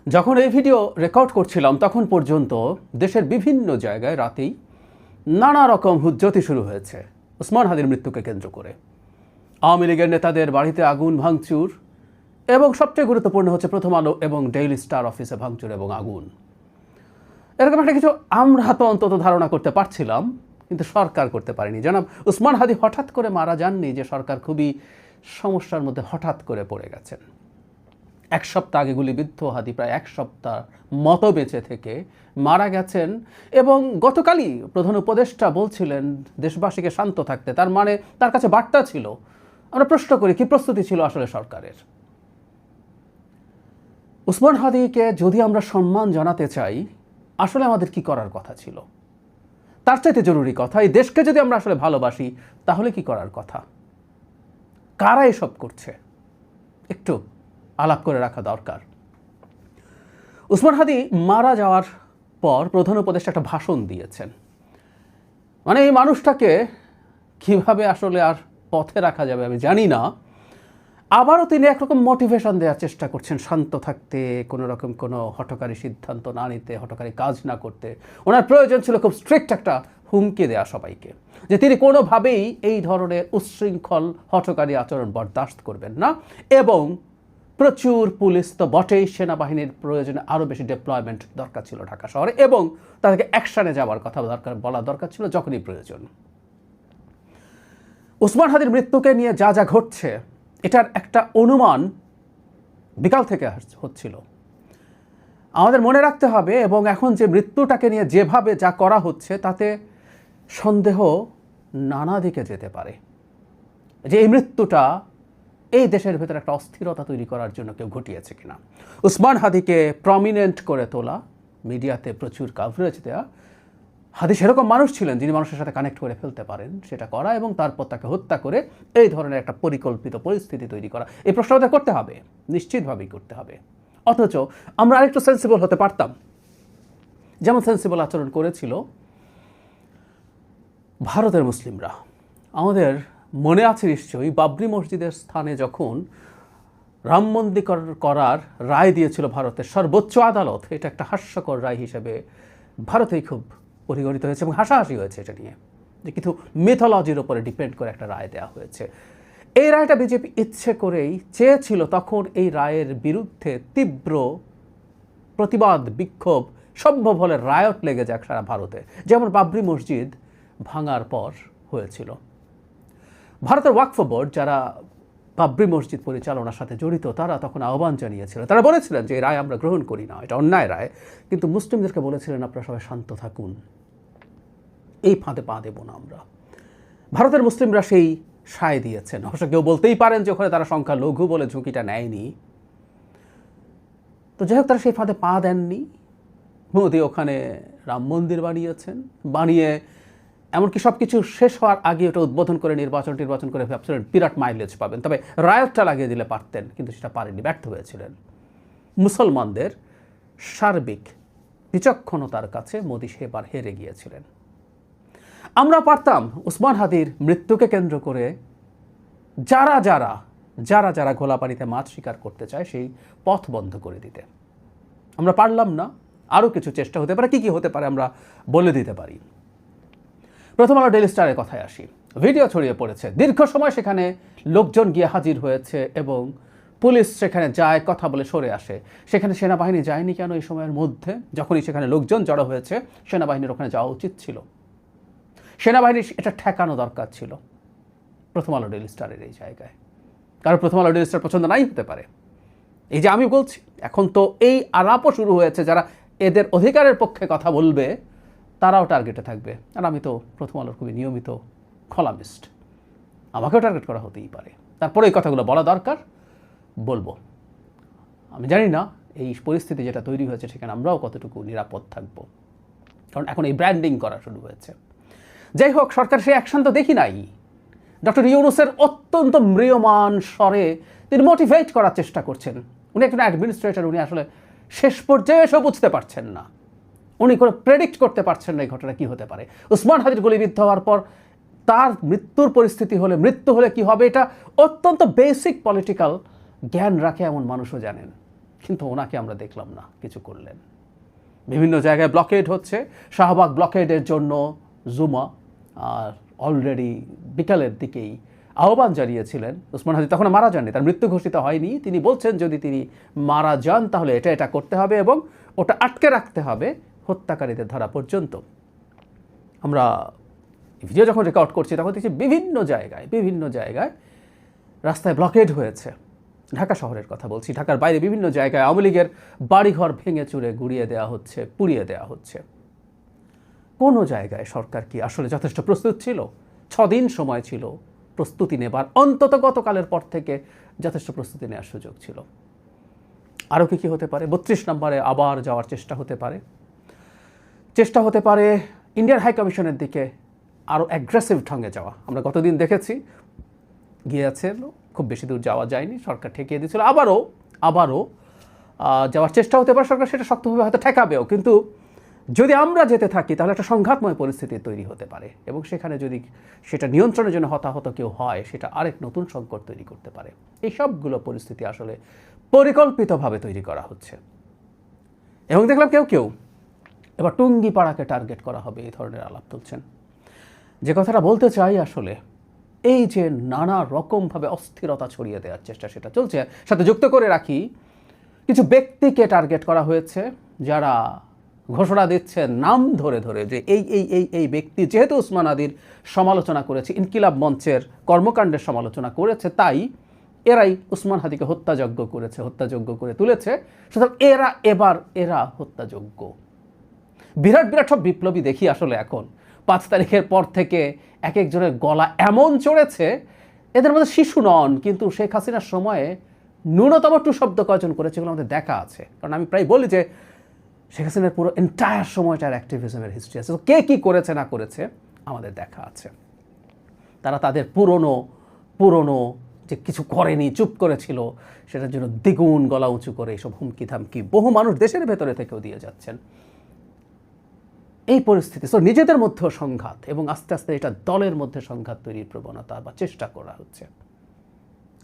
যখন এই video record করছিলাম তখন পর্যন্ত দেশের বিভিন্ন জায়গায় রাতেই নানা রকম হুজ্জতি শুরু হয়েছে ওসমান হাদির মৃত্যুকে কেন্দ্র করে। আওয়ামী লীগের নেতাদের বাড়িতে আগুন ভাঙচুর এবং সবচেয়ে গুরুত্বপূর্ণ হচ্ছে প্রথম আলো এবং ডেইলি স্টার অফিসে ভাঙচুর এবং আগুন। এরকম একটা কিছু আমরা তো অন্তত ধারণা করতে পারছিলাম, কিন্তু সরকার করতে পারেনি। জনাব ওসমান হাদি হঠাৎ করে মারা যাননি যে সরকার খুবই সমস্যার মধ্যে হঠাৎ করে পড়ে গেছেন। এক সপ্তাহ আগে গুলিবিদ্ধ হাদি প্রায় এক সপ্তাহ মতো বেঁচে থেকে মারা গেছেন এবং গতকালই প্রধান উপদেষ্টা বলছিলেন দেশবাসীকে শান্ত থাকতে। তার মানে তার কাছে বার্তা ছিল। আমরা প্রশ্ন করি কি প্রস্তুতি ছিল আসলে সরকারের? ওসমান হাদিকে যদি আমরা সম্মান জানাতে চাই, আসলে আমাদের কি করার কথা ছিল? তার চাইতে জরুরি কথা, এই দেশকে যদি আমরা আসলে ভালোবাসি তাহলে কি করার কথা? কারা এসব করছে একটু আলাপ করে রাখা দরকার। ওসমান হাদি মারা যাওয়ার পর প্রধান উপদেষ্টা একটা ভাষণ দিয়েছেন। মানে এই মানুষটাকে কিভাবে আসলে আর পথে রাখা যাবে আমি জানি না। আবারও তিনি একরকম মোটিভেশন দেওয়ার চেষ্টা করছেন, শান্ত থাকতে, কোনো রকম কোনো হঠকারী সিদ্ধান্ত না নিতে, হঠকারী কাজ না করতে। ওনার প্রয়োজন ছিল খুব স্ট্রিক্ট একটা হুমকি দেওয়া সবাইকে, যে তিনি কোনোভাবেই এই ধরনের উচ্ছৃঙ্খল হঠকারী আচরণ বরদাস্ত করবেন না এবং প্রচুর পুলিশ তো বটেই, সেনাবাহিনীর প্রয়োজনে আরও বেশি ডেপ্লয়মেন্ট দরকার ছিল ঢাকা শহরে এবং তাদেরকে অ্যাকশনে যাওয়ার কথা বলা দরকার ছিল যখনই প্রয়োজন। ওসমান হাদির মৃত্যুকে নিয়ে যা যা ঘটছে এটার একটা অনুমান বিকাল থেকে হচ্ছিল। আমাদের মনে রাখতে হবে এবং এখন যে মৃত্যুটাকে নিয়ে যেভাবে যা করা হচ্ছে তাতে সন্দেহ নানা দিকে যেতে পারে যে এই মৃত্যুটা এই দেশের ভেতরে একটা অস্থিরতা তৈরি করার জন্য কেউ ঘটিয়েছে কিনা। ওসমান হাদিকে প্রমিনেন্ট করে তোলা, মিডিয়াতে প্রচুর কাভারেজ দেওয়া। হাদি সেরকম মানুষ ছিলেন যিনি মানুষের সাথে কানেক্ট করে ফেলতে পারেন, সেটা করা এবং তারপর তাকে হত্যা করে এই ধরনের একটা পরিকল্পিত পরিস্থিতি তৈরি করা, এই প্রশ্ন আমাদের করতে হবে, নিশ্চিতভাবেই করতে হবে। অথচ আমরা আরেকটু সেন্সিবল হতে পারতাম, যেমন সেন্সিবল আচরণ করেছিল ভারতের মুসলিমরা। আমাদের মনে আছে নিশ্চয়ই বাবরি মসজিদের স্থানে যখন রাম মন্দির করার রায় দিয়েছিল ভারতের সর্বোচ্চ আদালত, এটা একটা হাস্যকর রায় হিসেবে ভারতেই খুব পরিগণিত হয়েছে এবং হাসাহাসি হয়েছে এটা নিয়ে, যে কিছু মিথোলজির ওপরে ডিপেন্ড করে একটা রায় দেওয়া হয়েছে। এই রায়টা বিজেপি ইচ্ছে করেই চেয়েছিল। তখন এই রায়ের বিরুদ্ধে তীব্র প্রতিবাদ, বিক্ষোভ, সম্ভব হলে রায়ট লেগে যাক সারা ভারতে, যেমন বাবরি মসজিদ ভাঙার পর হয়েছিল। ভারতের ওয়াকফ বোর্ড, যারা বাবরি মসজিদ পরিচালনার সাথে জড়িত, তারা তখন আহ্বান জানিয়েছিল। তারা বলেছিলেন যে এই রায় আমরা গ্রহণ করি না, এটা অন্যায় রায়, কিন্তু মুসলিমদেরকে বলেছিলেন আপনারা সবাই শান্ত থাকুন, এই ফাঁদে পা দেব না আমরা। ভারতের মুসলিমরা সেই সায় দিয়েছেন। অবশ্য কেউ বলতেই পারেন যে ওখানে তারা সংখ্যা লঘু বলে ঝুঁকিটা নেয়নি। তো যাই হোক, তারা সেই ফাঁদে পা দেননি। মোদি ওখানে রাম মন্দির বানিয়েছেন, বানিয়ে এমনকি সব কিছু শেষ হওয়ার আগে ওটা উদ্বোধন করে নির্বাচন করে ভাবছিলেন বিরাট মাইলেজ পাবেন, তবে রায়টটা লাগিয়ে দিলে পারতেন, কিন্তু সেটা পারেননি, ব্যর্থ হয়েছিলেন। মুসলমানদের সার্বিক বিচক্ষণতার কাছে মোদি সেবার হেরে গিয়েছিলেন। আমরা পারতাম ওসমান হাদির মৃত্যুকে কেন্দ্র করে যারা যারা যারা যারা ঘোলাপানিতে মাছ শিকার করতে চায় সেই পথ বন্ধ করে দিতে। আমরা পারলাম না। আরও কিছু চেষ্টা হতে পারে। কি হতে পারে আমরা বলে দিতে পারি। প্রথম আলো ডেইলি স্টারের কথায় আসি। ভিডিও ছড়িয়ে পড়েছে, দীর্ঘ সময় সেখানে লোকজন গিয়ে হাজির হয়েছে এবং পুলিশ সেখানে যায়, কথা বলে সরে আসে। সেখানে সেনাবাহিনী যায়নি কেন এই সময়ের মধ্যে? যখনই সেখানে লোকজন জড়ো হয়েছে, সেনাবাহিনীর ওখানে যাওয়া উচিত ছিল। সেনাবাহিনীর এটা ঠেকানো দরকার ছিল প্রথম আলো ডেইলি স্টারের এই জায়গায়। কারণ প্রথম আলো ডেইলি স্টার পছন্দ নাই হতে পারে। এই যে আমি বলছি, এখন তো এই আলাপও শুরু হয়েছে, যারা এদের অধিকারের পক্ষে কথা বলবে তারাও টার্গেটে থাকবে। আর আমি তো প্রথম আলোর খুবই নিয়মিত কলামিস্ট, আমাকেও টার্গেট করা হতেই পারে। তারপরে এই কথাগুলো বলা দরকার, বলবো। আমি জানি না এই পরিস্থিতি যেটা তৈরি হয়েছে সেখানে আমরাও কতটুকু নিরাপদ থাকবো, কারণ এখন এই ব্র্যান্ডিং করা শুরু হয়েছে। যাই হোক, সরকার সেই অ্যাকশন তো দেখি নাই। ডক্টর ইউনূসের অত্যন্ত ম্রিয়মান স্বরে তিনি মোটিভেট করার চেষ্টা করছেন। উনি একজন অ্যাডমিনিস্ট্রেটর, উনি আসলে শেষ পর্যায়ে এসেও বুঝতে পারছেন না, উনি কোনো প্রেডিক্ট করতে পারছেন না এই ঘটনা কী হতে পারে। ওসমান হাদির গুলিবিদ্ধ হওয়ার পর তার মৃত্যুর পরিস্থিতি হলে, মৃত্যু হলে কী হবে, এটা অত্যন্ত বেসিক পলিটিক্যাল জ্ঞান রাখে এমন মানুষও জানেন। কিন্তু ওনাকে আমরা দেখলাম না কিছু করলেন। বিভিন্ন জায়গায় ব্লকেড হচ্ছে, শাহবাগ ব্লকেডের জন্য জুমা আর অলরেডি বিকালের দিকেই আহ্বান জানিয়েছিলেন। ওসমান হাদি তখন মারা যাননি, তার মৃত্যু ঘোষিত হয়নি। তিনি বলছেন যদি তিনি মারা যান তাহলে এটা করতে হবে এবং ওটা আটকে রাখতে হবে হত্যাকারীদের ধরা পর্যন্ত। আমরা ভিডিও যখন রেকর্ড করছি তখন দেখছি বিভিন্ন জায়গায় রাস্তায় ব্লকেড হয়েছে। ঢাকা শহরের কথা বলছি, ঢাকার বাইরে বিভিন্ন জায়গায় আওয়ামী লীগের বাড়িঘর ভেঙে চুরে গুড়িয়ে দেওয়া হচ্ছে, পুড়িয়ে দেওয়া হচ্ছে। কোনো জায়গায় সরকার কি আসলে যথেষ্ট প্রস্তুত ছিল? 6 দিন সময় ছিল প্রস্তুতি নেবার, অন্তত গতকালের পর থেকে যথেষ্ট প্রস্তুতি নেওয়ার সুযোগ ছিল। আরও কি হতে পারে? 32 নম্বরে আবার যাওয়ার চেষ্টা হতে পারে ইন্ডিয়ান হাই কমিশনের দিকে আরও অ্যাগ্রেসিভ ঢঙ্গে যাওয়া। আমরা গতদিন দেখেছি গিয়েছিল, খুব বেশি দূর যাওয়া যায়নি, সরকার ঠেকিয়ে দিয়েছিল। আবারও যাওয়ার চেষ্টা হতে পারে, সরকার সেটা শক্তভাবে হয়তো ঠেকাবেও। কিন্তু যদি আমরা যেতে থাকি তাহলে একটা সংঘাতময় পরিস্থিতি তৈরি হতে পারে এবং সেখানে যদি সেটা নিয়ন্ত্রণের জন্য হতাহত কেউ হয় সেটা আরেক নতুন সংকট তৈরি করতে পারে। এই সবগুলো পরিস্থিতি আসলে পরিকল্পিতভাবে তৈরি করা হচ্ছে এবং দেখলাম কেউ এবার টুঙ্গিপাড়াকে টার্গেট করা হবে এই ধরনের আলাপ তুলছেন। যে কথাটা বলতে চাই আসলে এই যে নানা রকমভাবে অস্থিরতা ছড়িয়ে দেওয়ার চেষ্টা সেটা চলছে, সাথে যুক্ত করে রাখি কিছু ব্যক্তিকে টার্গেট করা হয়েছে যারা ঘোষণা দিচ্ছেন নাম ধরে যে এই ব্যক্তি যেহেতু ওসমান হাদির সমালোচনা করেছে, ইনকিলাব মঞ্চের কর্মকাণ্ডের সমালোচনা করেছে, তাই এরাই ওসমান হাদিকে হত্যাযোগ্য করে তুলেছে, সুতরাং এরা হত্যাযোগ্য। বিরাট সব বিপ্লবী দেখি আসলে এখন 5 তারিখের পর থেকে এক একজনের গলা এমন চড়েছে, এদের মধ্যে শিশু নন, কিন্তু শেখ হাসিনার সময়ে ন্যূনতম টু শব্দ কয়জন করেছে এগুলো আমাদের দেখা আছে। কারণ আমি প্রায় বলি যে শেখ হাসিনার পুরো এন্টায়ার সময়টার অ্যাক্টিভিজমের হিস্ট্রি আছে, তো কে কী করেছে না করেছে আমাদের দেখা আছে। তারা তাদের পুরনো যে কিছু করেনি, চুপ করেছিল, সেটার জন্য দ্বিগুণ গলা উঁচু করে এইসব হুমকি ধামকি বহু মানুষ দেশের ভেতরে থেকেও দিয়ে যাচ্ছেন। এই পরিস্থিতি নিজেদের মধ্যেও সংঘাত এবং আস্তে আস্তে এটা দলের মধ্যে সংঘাত তৈরির প্রবণতা বা চেষ্টা করা হচ্ছে,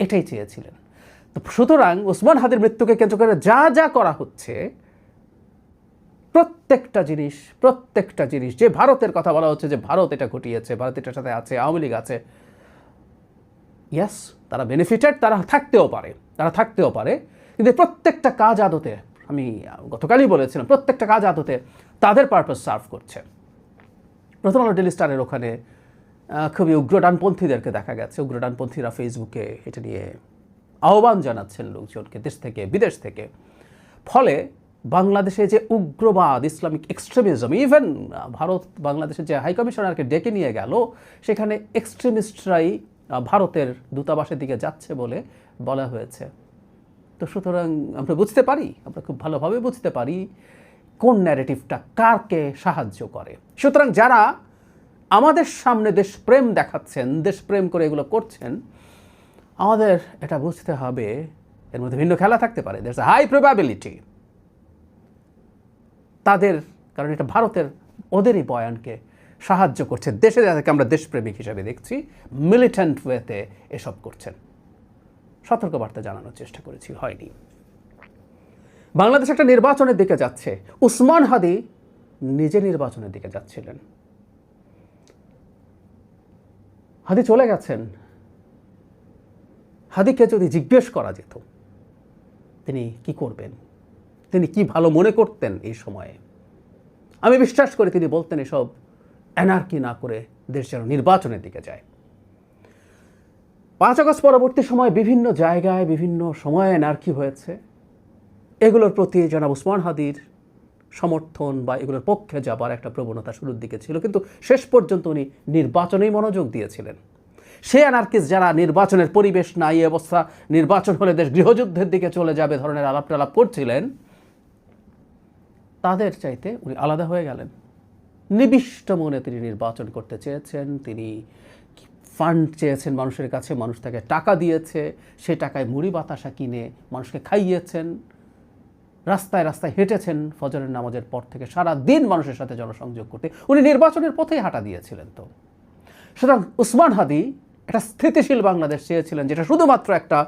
এটাই চেয়েছিলেন। তো সুতরাং ওসমান হাদির মৃত্যুকে কেন্দ্র করে যা করা হচ্ছে প্রত্যেকটা জিনিস যে ভারতের কথা বলা হচ্ছে যে ভারত এটা ঘটিয়েছে, ভারত এটার সাথে আছে, আওয়ামী লীগ আছে, ইয়াস তারা বেনিফিটেড, তারা থাকতেও পারে, কিন্তু প্রত্যেকটা কাজ আদতে, আমি গতকালই বলেছিলাম, প্রত্যেকটা কাজ আদতে তাদের পারপাস সার্ভ করছে। প্রথম আলো ডেইলি স্টারের ওখানে খুবই উগ্র ডানপন্থীদেরকে দেখা গেছে, উগ্র ডানপন্থীরা ফেসবুকে এটা নিয়ে আহ্বান জানাচ্ছেন লোকজনকে দেশ থেকে বিদেশ থেকে। ফলে বাংলাদেশে যে উগ্রবাদ, ইসলামিক এক্সট্রিমিজম, ইভেন ভারত বাংলাদেশের যে হাই কমিশনারকে ডেকে নিয়ে গেল, সেখানে এক্সট্রিমিস্টরাই ভারতের দূতাবাসের দিকে যাচ্ছে বলে বলা হয়েছে। তো সুতরাং আমরা খুব ভালোভাবে বুঝতে পারি কোন ন্যারেটিভটা কারকে সাহায্য করে। সুতরাং যারা আমাদের সামনে দেশপ্রেম দেখাচ্ছেন, দেশপ্রেম করে এগুলো করছেন, আমাদের এটা বুঝতে হবে এর মধ্যে ভিন্ন খেলা থাকতে পারে। There is a high probability তাদের, কারণ এটা ভারতের ওদেরই বয়ানকে সাহায্য করছে, দেশে যাদেরকে আমরা দেশপ্রেমিক হিসাবে দেখছি মিলিটেন্ট ওয়েতে এসব করছেন। সতর্কবার্তা জানানোর চেষ্টা করেছি, হয়নি। বাংলাদেশ একটা নির্বাচনের দিকে যাচ্ছে, ওসমান হাদি নিজে নির্বাচনের দিকে যাচ্ছিলেন। হাদি চলে গেছেন, হাদিকে যদি জিজ্ঞেস করা যেত তিনি কি করবেন, তিনি কি ভালো মনে করতেন এই সময়ে, আমি বিশ্বাস করি তিনি বলতেন এসব অ্যানার্কি না করে দেশ যেন নির্বাচনের দিকে যায়। 5 আগস্ট পরবর্তী সময় বিভিন্ন জায়গায় বিভিন্ন সময়ে অ্যানার্কি হয়েছে, এগুলোর প্রতি জনাব ওসমান হাদির সমর্থন বা এগুলোর পক্ষে যাবার একটা প্রবণতা শুরুর দিকে ছিল, কিন্তু শেষ পর্যন্ত উনি নির্বাচনেই মনোযোগ দিয়েছিলেন। সে অ্যানার্কিস্ট যারা নির্বাচনের পরিবেশ নাই, এই অবস্থা, নির্বাচন হলে দেশ গৃহযুদ্ধের দিকে চলে যাবে ধরনের আলাপ করছিলেন, তাদের চাইতে উনি আলাদা হয়ে গেলেন। নিবিষ্ট মনে তিনি নির্বাচন করতে চেয়েছেন, তিনি ফান্ড চেয়েছেন মানুষের কাছে, মানুষ তাকে টাকা দিয়েছে, সে টাকায় মুড়ি বাতাসা কিনে মানুষকে খাইয়েছেন, রাস্তায় হেঁটেছেন ফজরের নামাজের পর থেকে সারা দিন মানুষের সাথে জনসংযোগ করতে, উনি নির্বাচনের পথেই হাঁটা দিয়েছিলেন। তো সুতরাং ওসমান হাদি একটা স্থিতিশীল বাংলাদেশ চেয়েছিলেন, যেটা শুধুমাত্র একটা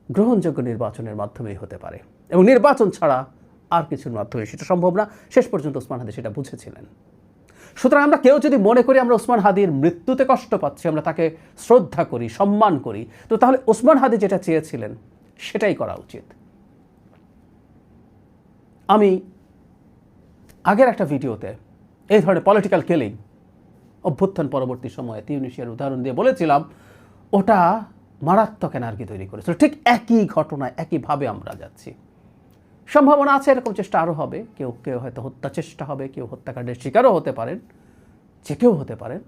গ্রহণযোগ্য নির্বাচনের মাধ্যমেই হতে পারে। এবং নির্বাচন ছাড়া আর কিছুর মাধ্যমে সেটা সম্ভব না। শেষ পর্যন্ত ওসমান হাদি সেটা বুঝেছিলেন। সুতরাং আমরা কেউ যদি মনে করি আমরা ওসমান হাদির মৃত্যুতে কষ্ট পাচ্ছি, আমরা তাকে শ্রদ্ধা করি, সম্মান করি, তো তাহলে ওসমান হাদি যেটা চেয়েছিলেন সেটাই করা উচিত। আমি আগের একটা ভিডিওতে এই ধরনের পলিটিক্যাল কিলিং, অভ্যুত্থান পরবর্তী সময়ে তিউনিসিয়ার উদাহরণ দিয়ে বলেছিলাম ওটা মারাত্মক এনার্জি তৈরি করেছিল। ঠিক একই ঘটনায় একইভাবে আমরা যাচ্ছি। সম্ভাবনা আছে এরকম চেষ্টা আরও হবে, কেউ কেউ হয়তো হত্যা চেষ্টা হবে, কেউ হত্যাকাণ্ডের শিকারও হতে পারেন, যে কেউ হতে পারেন,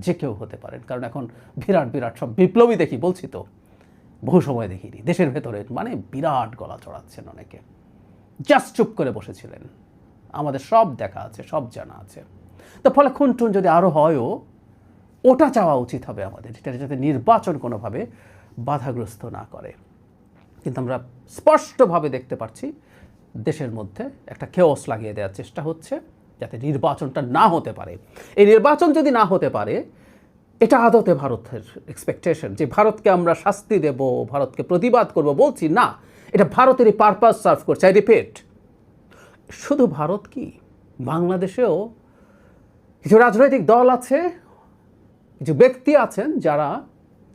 যে কেউ হতে পারেন। কারণ এখন বিরাট বিরাট সব বিপ্লবী দেখি, বলছি তো বহু সময় দেখিনি, দেশের ভেতরে মানে বিরাট গলা চড়াচ্ছেন অনেকে, জাস্ট চুপ করে বসেছিলেন, আমাদের সব দেখা আছে, সব জানা আছে। তো ফলে খুন টুন যদি আরও হয়ও, ওটা চাওয়া উচিত হবে আমাদের, যেটা যাতে নির্বাচন কোনোভাবে বাধাগ্রস্ত না করে। কিন্তু আমরা স্পষ্টভাবে দেখতে পাচ্ছি দেশের মধ্যে একটা খেওস লাগিয়ে দেওয়ার চেষ্টা হচ্ছে যাতে নির্বাচনটা না হতে পারে। এই নির্বাচন যদি না হতে পারে, এটা আদতে ভারতের এক্সপেকটেশন যে ভারতকে আমরা শাস্তি দেব, ভারতকে প্রতিবাদ করব, বলছি না, এটা ভারতেরই পারপাস সার্ভ করছে। আই রিপিট, শুধু ভারত কি, বাংলাদেশেও কিছু রাজনৈতিক দল আছে, কিছু ব্যক্তি আছেন যারা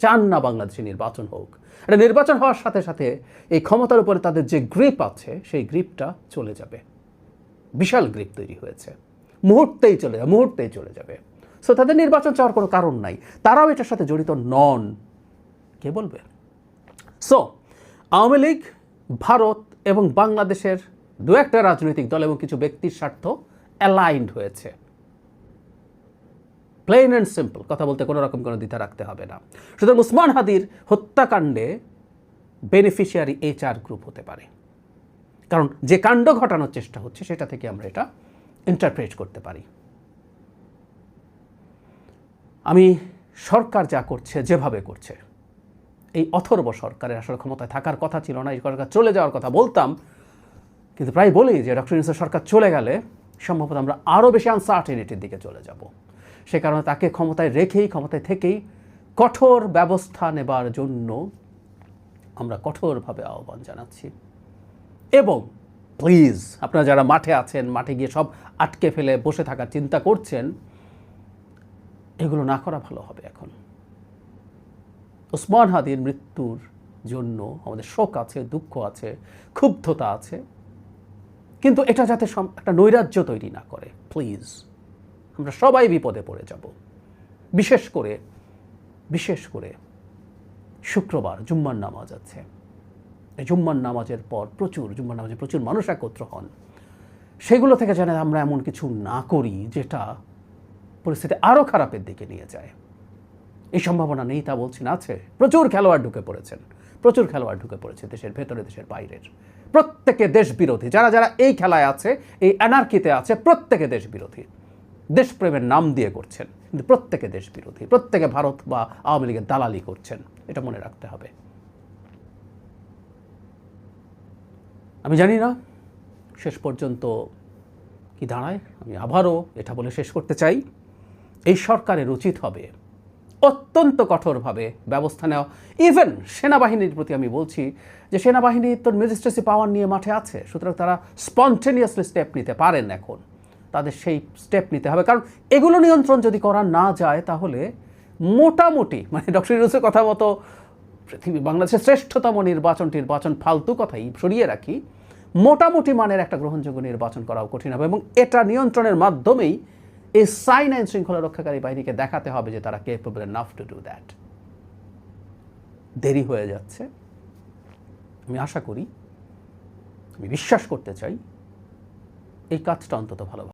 চান না বাংলাদেশে নির্বাচন হোক। এটা নির্বাচন হওয়ার সাথে সাথে এই ক্ষমতার উপরে তাদের যে গ্রিপ আছে সেই গ্রিপটা চলে যাবে, বিশাল গ্রিপ তৈরি হয়েছে, মুহূর্তেই চলে যাবে। সো তাদের নির্বাচন চাওয়ার কোনো কারণ নাই, তারাও এটার সাথে জড়িত নন, কে বলবে? সো আওয়ামী লীগ, ভারত এবং বাংলাদেশের দু একটা রাজনৈতিক দল এবং কিছু ব্যক্তির স্বার্থ অ্যালাইন্ড হয়েছে। প্লেন অ্যান্ড সিম্পল কথা বলতে কোনো রকম কোনো দ্বিধা রাখতে হবে না। সুতরাং ওসমান হাদির হত্যাকাণ্ডে বেনিফিশিয়ারি এই 4 গ্রুপ হতে পারে, কারণ যে কাণ্ড ঘটানোর চেষ্টা হচ্ছে সেটা থেকে আমরা এটা ইন্টারপ্রেট করতে পারি। আমি সরকার যা করছে, যেভাবে করছে, এই অথর্ব সরকারের আসলে ক্ষমতায় থাকার কথা ছিল না, এই সরকার চলে যাওয়ার কথা বলতাম, কিন্তু প্রায় বলি যে ডক্টর ইউনূসের সরকার চলে গেলে সম্ভবত আমরা আরও বেশি আনসার্টেনিটির দিকে চলে যাব। সে কারণে তাকে ক্ষমতায় রেখেই, ক্ষমতায় থেকেই কঠোর ব্যবস্থা নেবার জন্য আমরা কঠোরভাবে আহ্বান জানাচ্ছি। এবং প্লিজ আপনারা যারা মাঠে আছেন, মাঠে গিয়ে সব আটকে ফেলে বসে থাকার চিন্তা করছেন, এগুলো না করা ভালো হবে। এখন ওসমান হাদির মৃত্যুর জন্য আমাদের শোক আছে, দুঃখ আছে, ক্ষুব্ধতা আছে, কিন্তু এটা যাতে একটা নৈরাজ্য তৈরি না করে। প্লিজ, আমরা সবাই বিপদে পড়ে যাব। বিশেষ করে শুক্রবার জুম্মার নামাজ আছে, এই জুম্মার নামাজের পর প্রচুর মানুষ একত্র হন। সেগুলো থেকে যেন আমরা এমন কিছু না করি যেটা পরিস্থিতি আরও খারাপের দিকে নিয়ে যায়। এই সম্ভাবনা নেই তা বলছি না, আছে। প্রচুর খেলোয়াড় ঢুকে পড়েছে দেশের ভেতরে, দেশের বাইরের। প্রত্যেকে দেশ বিরোধী, যারা এই খেলায় আছে, এই অ্যানার্কিতে আছে, প্রত্যেকে দেশ বিরোধী, দেশপ্রেমের নাম দিয়ে করছেন, কিন্তু প্রত্যেকে দেশ বিরোধী, প্রত্যেকে ভারত বা আওয়ামী লীগের দালালি করছেন, এটা মনে রাখতে হবে। আমি জানি না শেষ পর্যন্ত কি দাঁড়ায়। আমি আবারও এটা বলে শেষ করতে চাই, এই সরকারের উচিত হবে অত্যন্ত কঠোরভাবে ব্যবস্থা নেওয়া। ইভেন সেনাবাহিনীর প্রতি আমি বলছি যে সেনাবাহিনী তো ম্যাজিস্ট্রেসি পাওয়ার নিয়ে মাঠে আছে, সুতরাং তারা স্পন্টেনিয়াসলি স্টেপ নিতে পারেন। এখন তাদের সেই স্টেপ নিতে হবে, কারণ এগুলো নিয়ন্ত্রণ যদি করা না যায় তাহলে মোটামুটি, মানে ডক্টর ইউনূসের কথা মতো বাংলাদেশের শ্রেষ্ঠতম নির্বাচন ফালতু কথাই সরিয়ে রাখি, মোটামুটি মানের একটা গ্রহণযোগ্য নির্বাচন করাও কঠিন হবে। এবং এটা নিয়ন্ত্রণের মাধ্যমেই এই আইন শৃঙ্খলা রক্ষাকারী বাহিনীকে দেখাতে হবে যে তারা capable enough to do that. দেরি হয়ে যাচ্ছে। আমি আশা করি, আমি বিশ্বাস করতে চাই এই কাজটা অন্তত ভালো